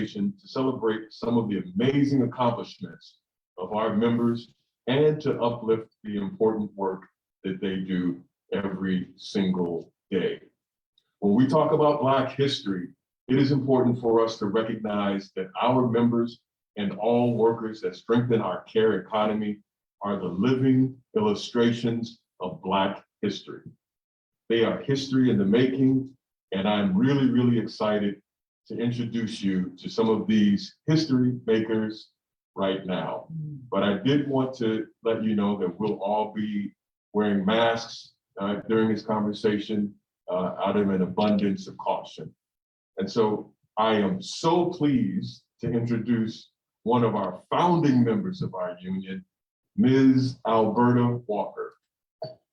conversation to celebrate some of the amazing accomplishments of our members and to uplift the important work that they do every single day. When we talk about Black history, it is important for us to recognize that our members and all workers that strengthen our care economy are the living illustrations of Black history. They are history in the making, and I'm really, really excited to introduce you to some of these history makers right now. But I did want to let you know that we'll all be wearing masks during this conversation out of an abundance of caution. And so I am so pleased to introduce one of our founding members of our union, Ms. Alberta Walker.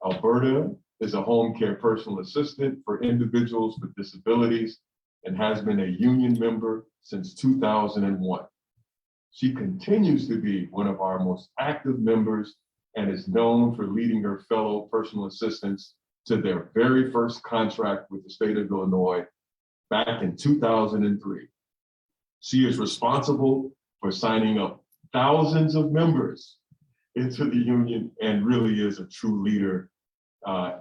Alberta is a home care personal assistant for individuals with disabilities and has been a union member since 2001. She continues to be one of our most active members and is known for leading her fellow personal assistants to their very first contract with the state of Illinois back in 2003. She is responsible for signing up thousands of members into the union and really is a true leader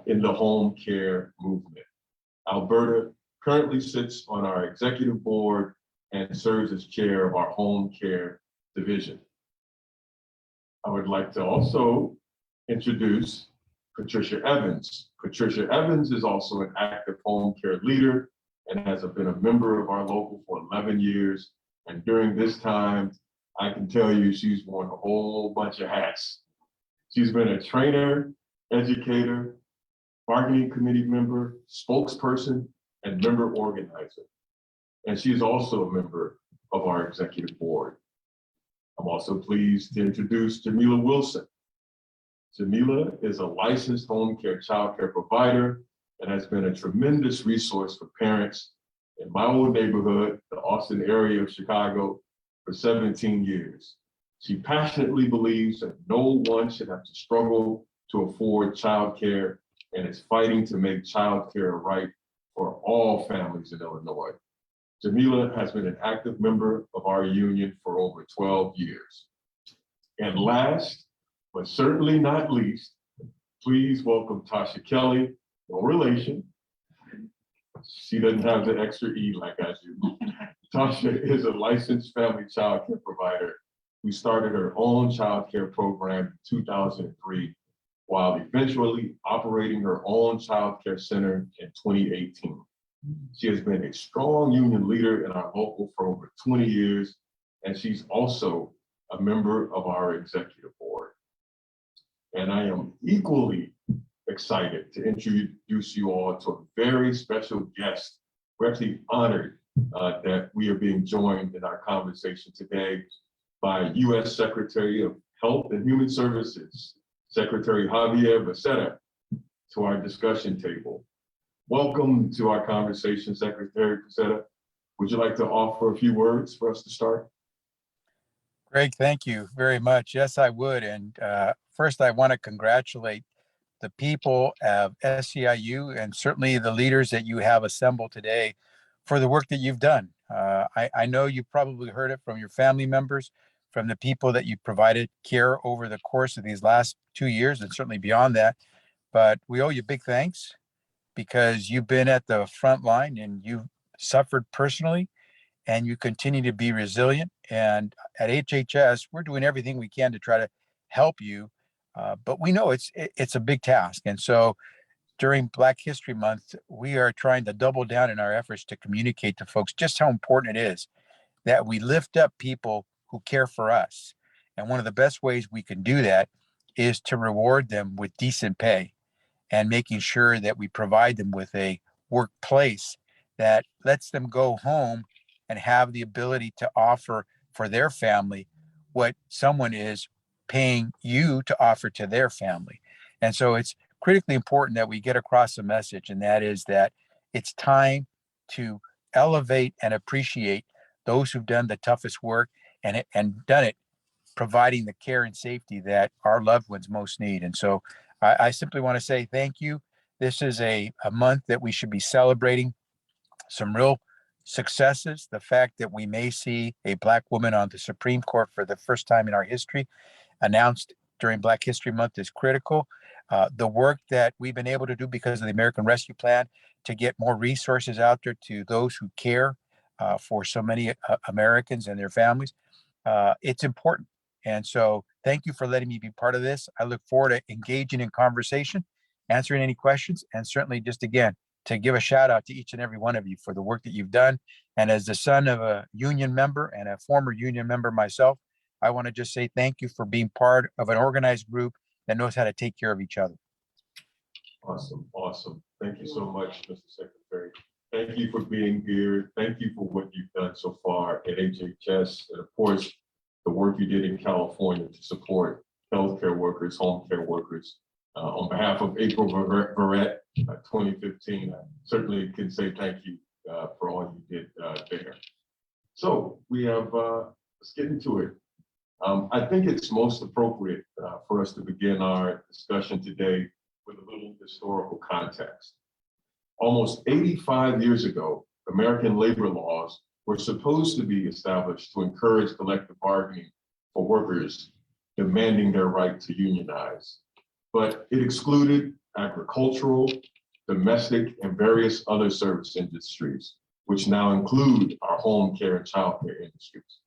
in the home care movement. Alberta currently sits on our executive board and serves as chair of our home care division. I would like to also introduce Patricia Evans. Patricia Evans is also an active home care leader and has been a member of our local for 11 years. And during this time, I can tell you she's worn a whole bunch of hats. She's been a trainer, educator, bargaining committee member, spokesperson, and member organizer. And she is also a member of our executive board. I'm also pleased to introduce Jamila Wilson. Jamila is a licensed home care child care provider and has been a tremendous resource for parents in my old neighborhood, the Austin area of Chicago, for 17 years. She passionately believes that no one should have to struggle to afford child care and is fighting to make child care a right for all families in Illinois. Jamila has been an active member of our union for over 12 years. And last, but certainly not least, please welcome Tasha Kelly, no relation. She doesn't have the extra E like I do. Tasha is a licensed family child care provider who started her own child care program in 2003, while eventually operating her own child care center in 2018. She has been a strong union leader in our local for over 20 years, and she's also a member of our executive board. And I am equally excited to introduce you all to a very special guest. We're actually honored that we are being joined in our conversation today by U.S. Secretary of Health and Human Services, Secretary Xavier Becerra, to our discussion table. Welcome to our conversation, Secretary Becerra. Would you like to offer a few words for us to start? Greg, thank you very much. Yes, I would. And first, I want to congratulate the people of SEIU and certainly the leaders that you have assembled today for the work that you've done. I know you probably heard it from your family members, from the people that you provided care over the course of these last 2 years and certainly beyond that. But we owe you big thanks because you've been at the front line and you've suffered personally and you continue to be resilient. And at HHS, we're doing everything we can to try to help you. But we know it's a big task. And so during Black History Month, we are trying to double down in our efforts to communicate to folks just how important it is that we lift up people who care for us. And one of the best ways we can do that is to reward them with decent pay and making sure that we provide them with a workplace that lets them go home and have the ability to offer for their family what someone is paying you to offer to their family. And so it's critically important that we get across a message, and that is that it's time to elevate and appreciate those who've done the toughest work and done it providing the care and safety that our loved ones most need. And so I simply want to say thank you. This is a month that we should be celebrating some real successes, the fact that we may see a Black woman on the Supreme Court for the first time in our history announced during Black History Month is critical. The work that we've been able to do because of the American Rescue Plan to get more resources out there to those who care for so many Americans and their families, it's important. And so thank you for letting me be part of this. I look forward to engaging in conversation, answering any questions, and certainly just again, to give a shout out to each and every one of you for the work that you've done. And as the son of a union member and a former union member myself, I want to just say thank you for being part of an organized group that knows how to take care of each other. Awesome, awesome. Thank you so much, Mr. Secretary. Thank you for being here. Thank you for what you've done so far at HHS, and of course, the work you did in California to support healthcare workers, home care workers. On behalf of April Verrett, 2015, I certainly can say thank you for all you did there. So we have, let's get into it. I think it's most appropriate for us to begin our discussion today with a little historical context. Almost 85 years ago, American labor laws were supposed to be established to encourage collective bargaining for workers demanding their right to unionize. But it excluded agricultural, domestic, and various other service industries, which now include our home care and child care industries.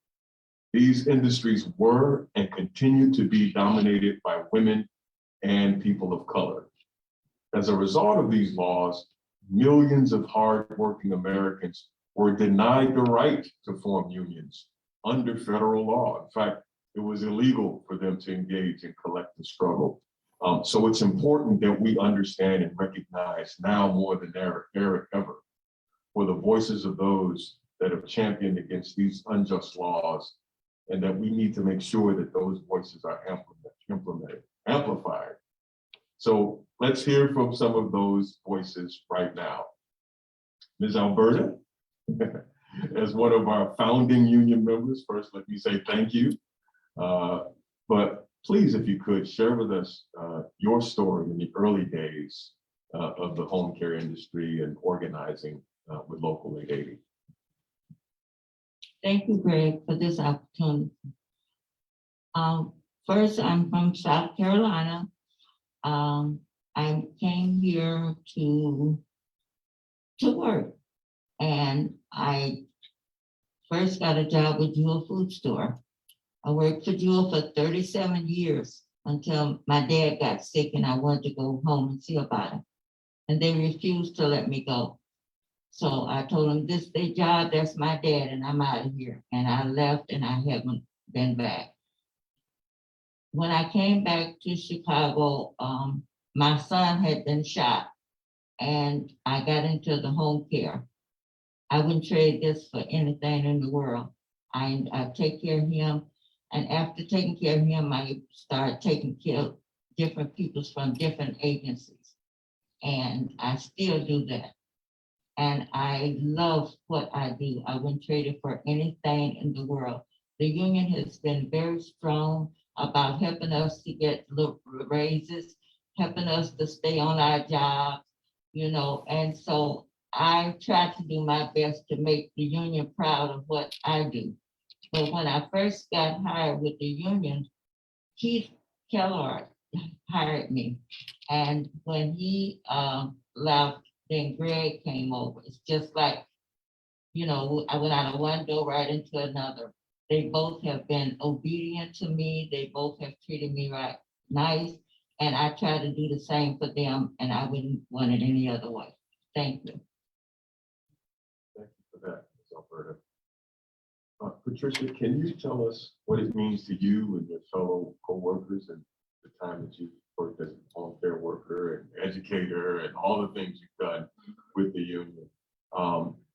These industries were and continue to be dominated by women and people of color. As a result of these laws, millions of hardworking Americans were denied the right to form unions under federal law. In fact, it was illegal for them to engage in collective struggle. So it's important that we understand and recognize now more than ever for the voices of those that have championed against these unjust laws, and that we need to make sure that those voices are amplified. So let's hear from some of those voices right now. Ms. Alberta, as one of our founding union members, first let me say thank you. But please, if you could, share with us your story in the early days of the home care industry and organizing with Local 880. Thank you, Greg, for this opportunity. First, I'm from South Carolina. I came here to work, and I first got a job with Jewel Food Store. I worked for Jewel for 37 years until my dad got sick and I wanted to go home and see about him. And they refused to let me go. So I told them, this is their job, that's my dad, and I'm out of here. And I left and I haven't been back. When I came back to Chicago, my son had been shot and I got into the home care. I wouldn't trade this for anything in the world. I take care of him. And after taking care of him, I started taking care of different people from different agencies. And I still do that. And I love what I do. I wouldn't trade it for anything in the world. The union has been very strong about helping us to get little raises, helping us to stay on our jobs, you know. And so I try to do my best to make the union proud of what I do. But when I first got hired with the union, Keith Kellard hired me. And when he left, then Greg came over. It's just like, you know, I went out of one door right into another. They both have been obedient to me. They both have treated me right, nice. And I try to do the same for them, and I wouldn't want it any other way. Thank you. Thank you for that, Ms. Alberta. Patricia, can you tell us what it means to you and your fellow co-workers and the time that you've worked as a home care worker and educator and all the things you've done with the union?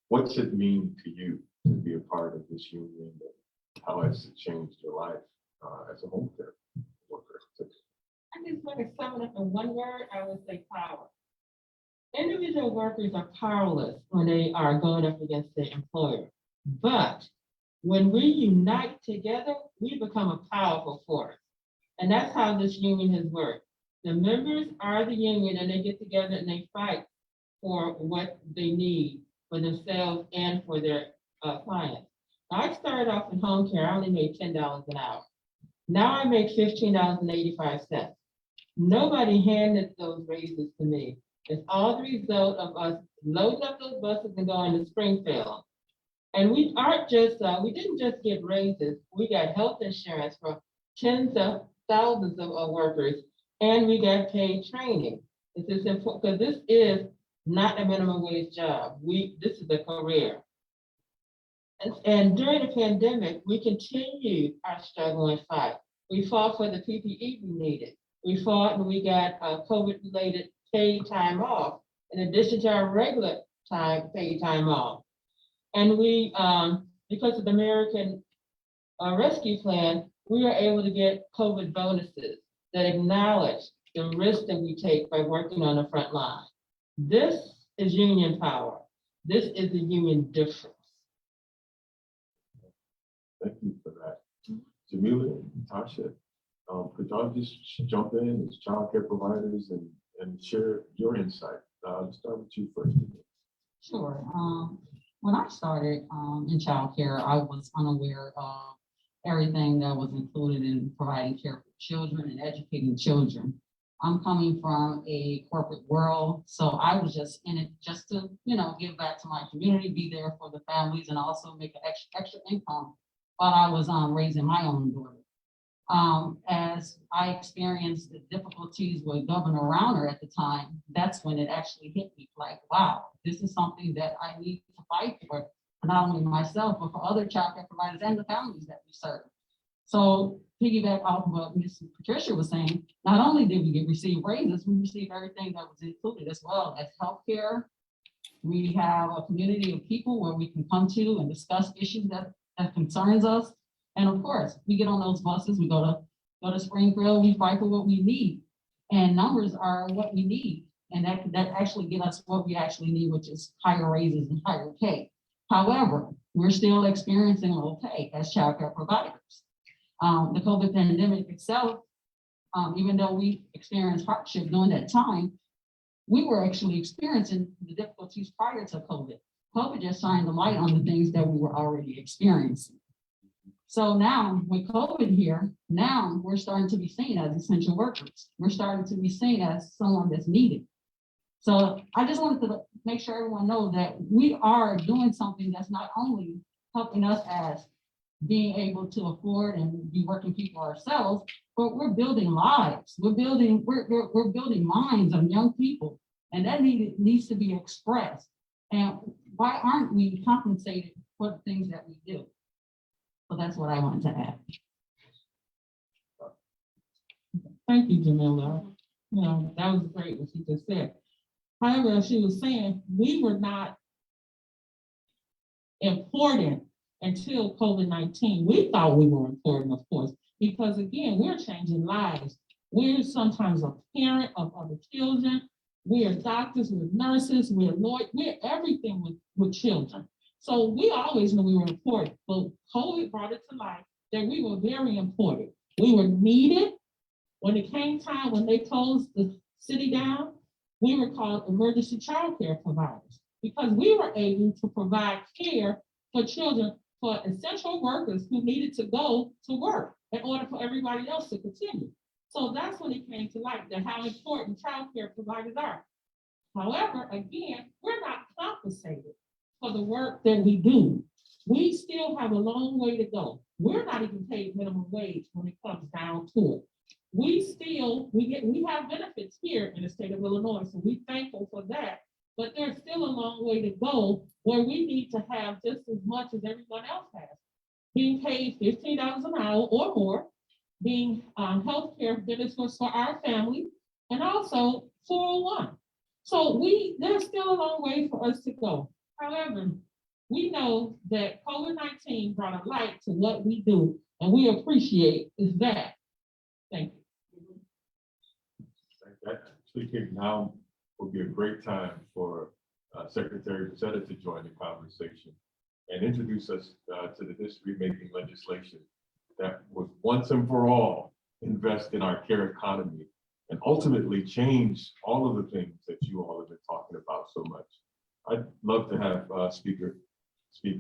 What's it mean to you to be a part of this union? And how has it changed your life as a home care worker? I just want to sum it up in one word. I would say power. Individual workers are powerless when they are going up against their employer. But when we unite together, we become a powerful force. And that's how this union has worked. The members are the union, and they get together and they fight for what they need. for themselves and for their clients. Now, I started off in home care, I only made $10 an hour. Now I make $15.85. Nobody handed those raises to me. It's all the result of us loading up those buses and going to Springfield. And we didn't just get raises, we got health insurance for tens of thousands of workers, and we got paid training. This is important because this is not a minimum wage job. This is a career. And during the pandemic, we continued our struggle and fight. We fought for the PPE we needed. We fought and we got COVID-related paid time off, in addition to our regular paid time off. And we, because of the American Rescue Plan, we were able to get COVID bonuses that acknowledge the risk that we take by working on the front line. This is union power. This is the union difference. Thank you for that. Jamila, Tasha, could y'all just jump in as childcare providers and share your insight? Let's start with you first. Sure. When I started in childcare, I was unaware of everything that was included in providing care for children and educating children. I'm coming from a corporate world, so I was just in it just to, give back to my community, be there for the families, and also make an extra income while I was raising my own daughter. As I experienced the difficulties with Governor Rauner at the time, that's when it actually hit me like, wow, this is something that I need to fight for not only myself, but for other childcare providers and the families that we serve. So piggyback off of what Ms. Patricia was saying, not only did we receive raises, we received everything that was included as well as healthcare. We have a community of people where we can come to and discuss issues that concerns us. And of course, we get on those buses, we go to Springfield, we fight for what we need. And numbers are what we need. And that actually get us what we actually need, which is higher raises and higher pay. However, we're still experiencing low pay as childcare providers. The COVID pandemic itself, even though we experienced hardship during that time, we were actually experiencing the difficulties prior to COVID. COVID just shined the light on the things that we were already experiencing. So now with COVID here, now we're starting to be seen as essential workers. We're starting to be seen as someone that's needed. So I just wanted to make sure everyone knows that we are doing something that's not only helping us as being able to afford and be working people ourselves, but we're building lives. We're building minds of young people, and that needs to be expressed. And why aren't we compensated for the things that we do? So that's what I wanted to add. Thank you, Jamila. That was great what she just said. However, as she was saying, we were not important until COVID-19. We thought we were important, of course, because again, we're changing lives. We're sometimes a parent of other children. We are doctors, we're nurses, we're lawyers, we're everything with children. So we always knew we were important, but COVID brought it to light that we were very important. We were needed. When it came time, when they closed the city down, we were called emergency child care providers because we were able to provide care for children, for essential workers who needed to go to work in order for everybody else to continue. So that's when it came to light that how important child care providers are. However, again, we're not compensated for the work that we do. We still have a long way to go. We're not even paid minimum wage when it comes down to it. We have benefits here in the state of Illinois, so we're thankful for that. But there's still a long way to go where we need to have just as much as everyone else has. Being paid $15 an hour or more, being healthcare benefits for our family, and also 401. So there's still a long way for us to go. However, we know that COVID-19 brought a light to what we do, and we appreciate that. Thank you. Speaking now will be a great time for Secretary Becerra to join the conversation and introduce us to the history-making legislation that would once and for all invest in our care economy and ultimately change all of the things that you all have been talking about so much. I'd love to have Speaker,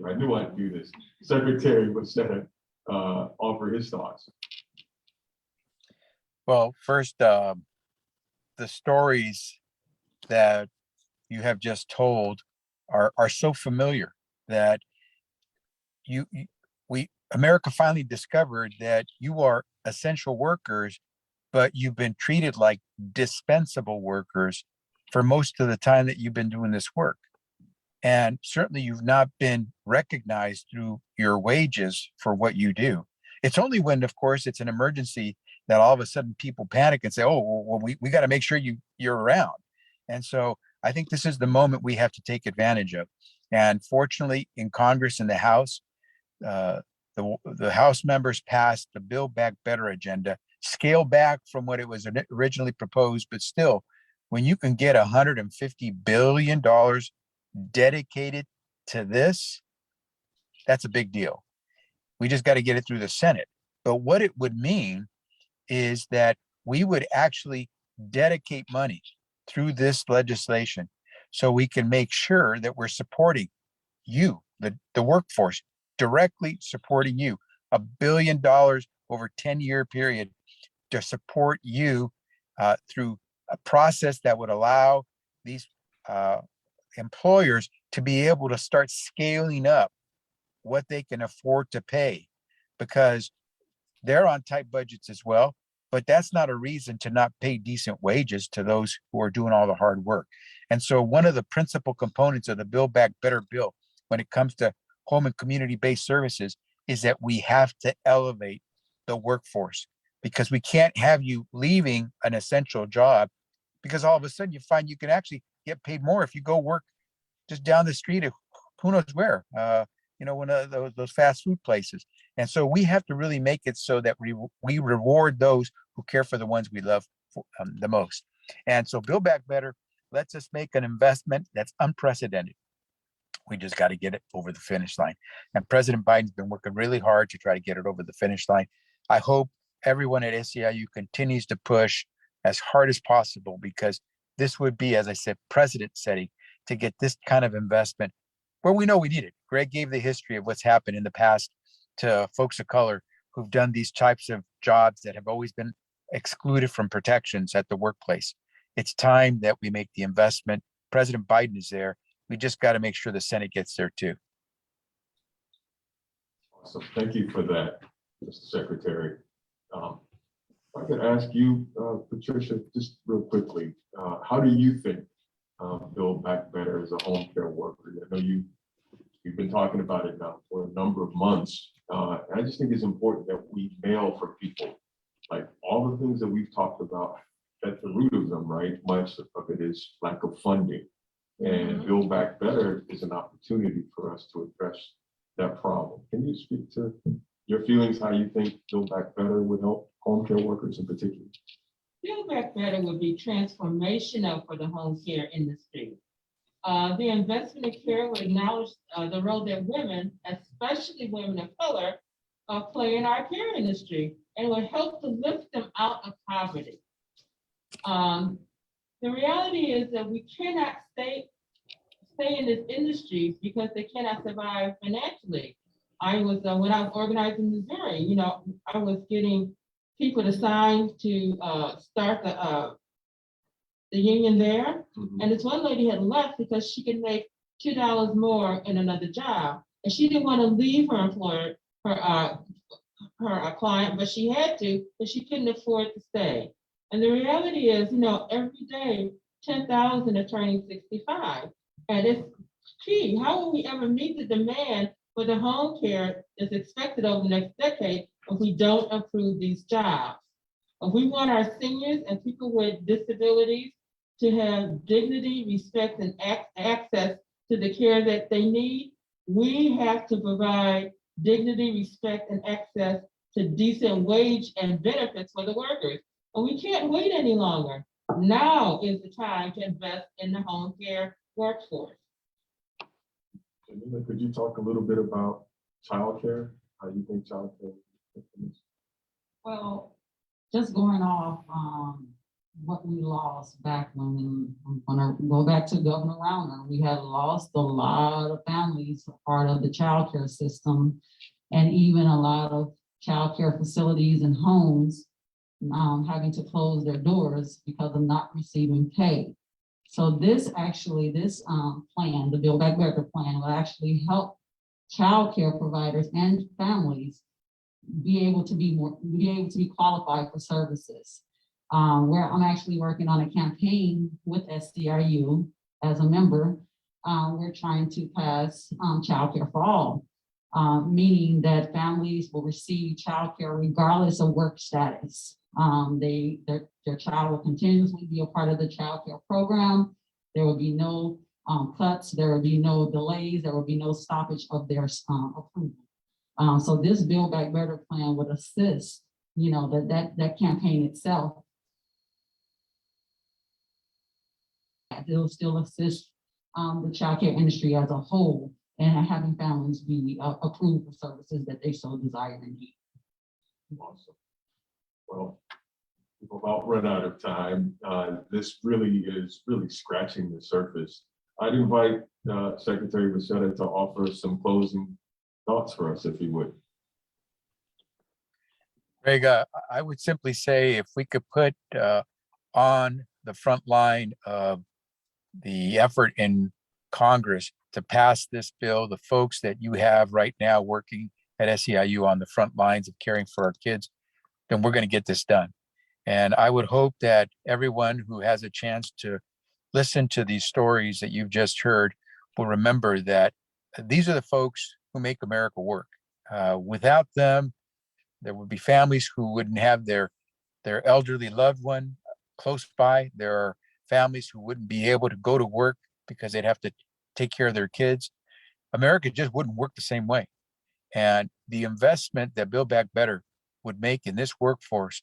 I knew I'd do this. Secretary Becerra offer his thoughts. Well, first, the stories that you have just told are so familiar that America finally discovered that you are essential workers, but you've been treated like dispensable workers for most of the time that you've been doing this work. And certainly you've not been recognized through your wages for what you do. It's only when, of course, it's an emergency that all of a sudden people panic and say, oh, well, we got to make sure you're around. And so I think this is the moment we have to take advantage of. And fortunately, in Congress and the House, the House members passed the Build Back Better agenda, scale back from what it was originally proposed, but still, when you can get $150 billion dedicated to this, that's a big deal. We just got to get it through the Senate. But what it would mean is that we would actually dedicate money through this legislation so we can make sure that we're supporting you, the workforce, directly supporting you. $1 billion over 10-year period to support you through a process that would allow these employers to be able to start scaling up what they can afford to pay, because they're on tight budgets as well. But that's not a reason to not pay decent wages to those who are doing all the hard work. And so one of the principal components of the Build Back Better bill when it comes to home and community-based services is that we have to elevate the workforce, because we can't have you leaving an essential job because all of a sudden you find you can actually get paid more if you go work just down the street of who knows where, one of those fast food places. And so we have to really make it so that we reward those who care for the ones we love the most. And so Build Back Better lets us make an investment that's unprecedented. We just got to get it over the finish line. And President Biden's been working really hard to try to get it over the finish line. I hope everyone at SEIU continues to push as hard as possible, because this would be, as I said, precedent setting to get this kind of investment where we know we need it. Greg gave the history of what's happened in the past to folks of color who've done these types of jobs that have always been excluded from protections at the workplace. It's time that we make the investment. President Biden is there. We just got to make sure the Senate gets there too. Awesome. Thank you for that, Mr. Secretary. If I could ask you, Patricia, just real quickly, how do you think Build Back Better as a home care worker? I know you've been talking about it now for a number of months. And I just think it's important that we nail for people, like all the things that we've talked about at the root of them, right? Much of it is lack of funding. And Build Back Better is an opportunity for us to address that problem. Can you speak to your feelings, how you think Build Back Better would help home care workers in particular? Build Back Better would be transformational for the home care industry. The investment in care would acknowledge the role that women, especially women of color, play in our care industry, and would help to lift them out of poverty. The reality is that we cannot stay in this industry because they cannot survive financially. When I was organizing Missouri, I was getting people to sign to start the union there. And this one lady had left because she could make $2 more in another job. And she didn't want to leave her employer, her client, but she had to, but she couldn't afford to stay. And the reality is, every day, 10,000 are turning 65. And it's key. How will we ever meet the demand for the home care that's expected over the next decade if we don't improve these jobs? If we want our seniors and people with disabilities to have dignity, respect, and access to the care that they need, we have to provide dignity, respect, and access to decent wage and benefits for the workers. And we can't wait any longer. Now is the time to invest in the home care workforce. Jamila, could you talk a little bit about childcare? How you think childcare? Well, just going off what we lost back when, I'm gonna go back to Governor Rauner, we had lost a lot of families, part of the childcare system, and even a lot of childcare facilities and homes having to close their doors because of not receiving pay. So this plan, the Build Back Better plan, will actually help childcare providers and families be able to be qualified for services. Where I'm actually working on a campaign with SEIU as a member. We're trying to pass childcare for all, meaning that families will receive childcare regardless of work status. Their child will continuously be a part of the childcare program. There will be no cuts, there will be no delays, there will be no stoppage of their approval. So this Build Back Better plan would assist, that campaign itself. It'll still assist the childcare industry as a whole and having families be approved for services that they so desire and need. Awesome. Well, we've about run out of time. This really is scratching the surface. I'd invite Secretary Becerra to offer some closing thoughts for us, if he would. Greg, I would simply say if we could put on the front line of the effort in Congress to pass this bill, the folks that you have right now working at SEIU on the front lines of caring for our kids, then we're going to get this done. And I would hope that everyone who has a chance to listen to these stories that you've just heard will remember that these are the folks who make America work. Without them, there would be families who wouldn't have their elderly loved one close by. There are families who wouldn't be able to go to work because they'd have to take care of their kids. America just wouldn't work the same way. And the investment that Build Back Better would make in this workforce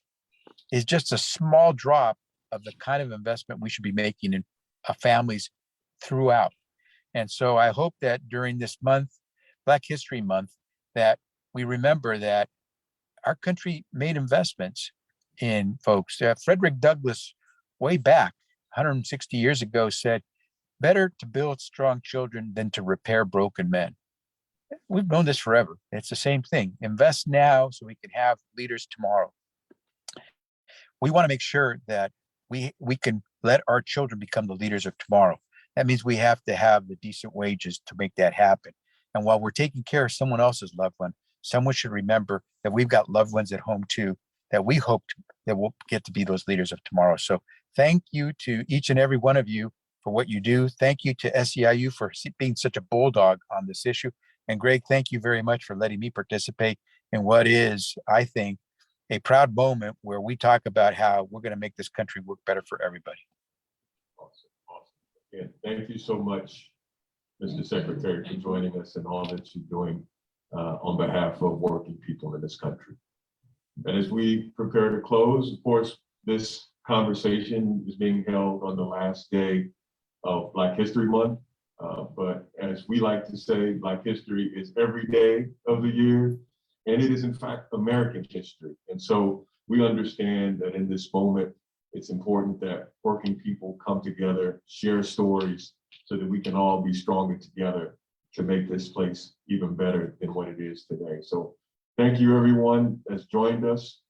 is just a small drop of the kind of investment we should be making in families throughout. And so I hope that during this month, Black History Month, that we remember that our country made investments in folks. Frederick Douglass, way back 160 years ago, said, "Better to build strong children than to repair broken men." We've known this forever. It's the same thing. Invest now so we can have leaders tomorrow. We want to make sure that we can let our children become the leaders of tomorrow. That means we have to have the decent wages to make that happen. And while we're taking care of someone else's loved one, someone should remember that we've got loved ones at home too, that we hope that we'll get to be those leaders of tomorrow. So thank you to each and every one of you for what you do. Thank you to SEIU for being such a bulldog on this issue. And Greg, thank you very much for letting me participate in what is, I think, a proud moment where we talk about how we're going to make this country work better for everybody. Awesome. Again, thank you so much, Mr. Secretary, for joining us and all that you're doing on behalf of working people in this country. And as we prepare to close, of course, this conversation is being held on the last day of Black History Month. But as we like to say, Black history is every day of the year, and it is in fact American history. And so we understand that in this moment, it's important that working people come together, share stories, so that we can all be stronger together to make this place even better than what it is today. So thank you, everyone that's joined us,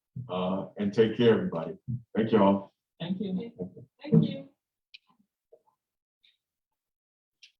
and take care, everybody. Thank you all. Thank you. Thank you.